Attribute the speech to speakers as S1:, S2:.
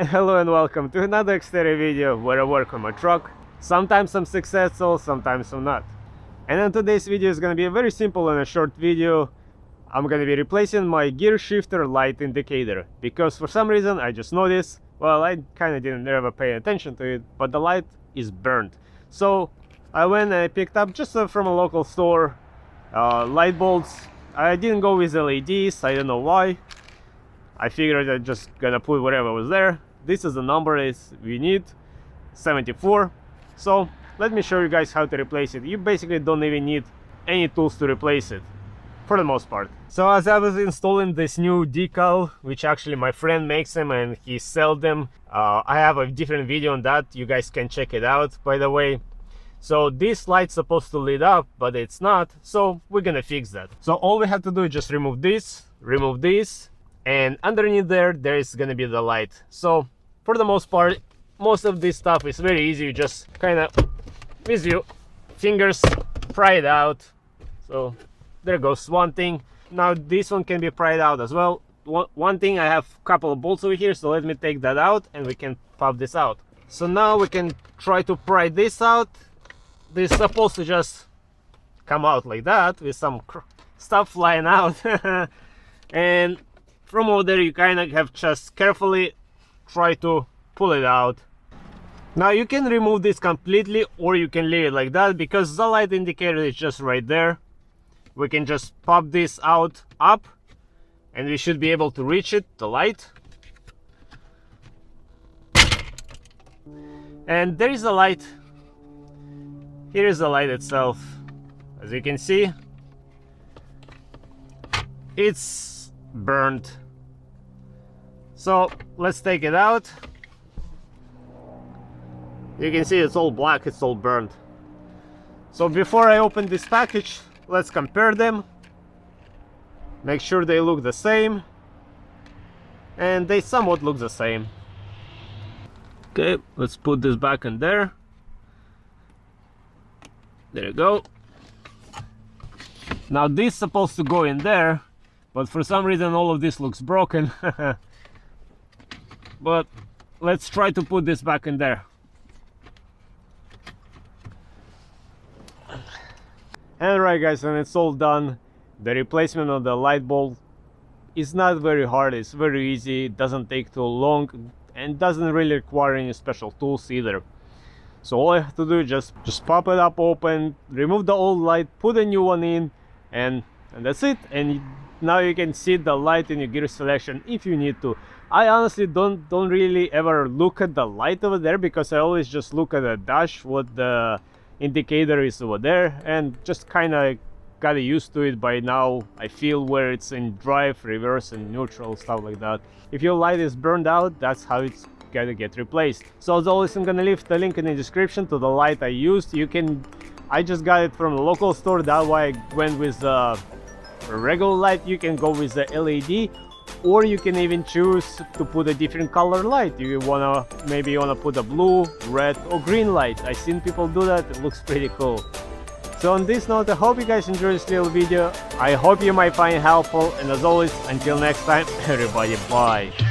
S1: Hello and welcome to another Xterra video where I work on my truck. Sometimes I'm successful, sometimes I'm not. And in today's video is gonna be a very simple and a short video. I'm gonna be replacing my gear shifter light indicator because for some reason I just noticed, well, I kinda didn't ever pay attention to it, but the light is burnt. So I went and I picked up just from a local store light bulbs. I didn't go with LEDs, I don't know why. I figured I'm just gonna put whatever was there. This is the number we need, 74. So let me show you guys how to replace it. You basically don't even need any tools to replace it, for the most part. So as I was installing this new decal, which actually my friend makes them and he sells them, I have a different video on that. You guys can check it out, by the way. So this light's supposed to lit up, but it's not. So we're gonna fix that. So all we have to do is just remove this, and underneath there is gonna be the light. So for the most part, most of this stuff is very easy. You just kind of with your fingers pry it out. So there goes one thing. Now this one can be pried out as well. One thing, I have a couple of bolts over here, so let me take that out and we can pop this out. So now we can try to pry this out. This is supposed to just come out like that with some stuff flying out. And from over there you kind of have just carefully try to pull it out. Now you can remove this completely or you can leave it like that because the light indicator is just right there. We can just pop this out up and we should be able to reach it, the light. And there is the light. Here is the light itself. As you can see, it's burnt. So let's take it out. You can see it's all black, it's all burnt. So before I open this package, let's compare them. Make sure they look the same. And they somewhat look the same. Okay, let's put this back in there. There you go. Now this is supposed to go in there, but for some reason all of this looks broken. But let's try to put this back in there. And right guys, when it's all done, the replacement of the light bulb is not very hard, it's very easy, it doesn't take too long and doesn't really require any special tools either. So all I have to do is just pop it up open, remove the old light, put a new one in, and that's it. And now you can see the light in your gear selection if you need to. I honestly don't really ever look at the light over there because I always just look at the dash, what the indicator is over there, and just kind of got used to it by now. I feel where it's in drive, reverse and neutral, stuff like that. If your light is burned out, that's how it's gotta get replaced. So as always, I'm gonna leave the link in the description to the light I used. I just got it from a local store, that's why I went with the regular light. You can go with the LED, or you can even choose to put a different color light. Maybe you wanna put a blue, red or green light. I've seen people do that, it looks pretty cool. So on this note, I hope you guys enjoyed this little video. I hope you might find it helpful, and as always, until next time, everybody, bye.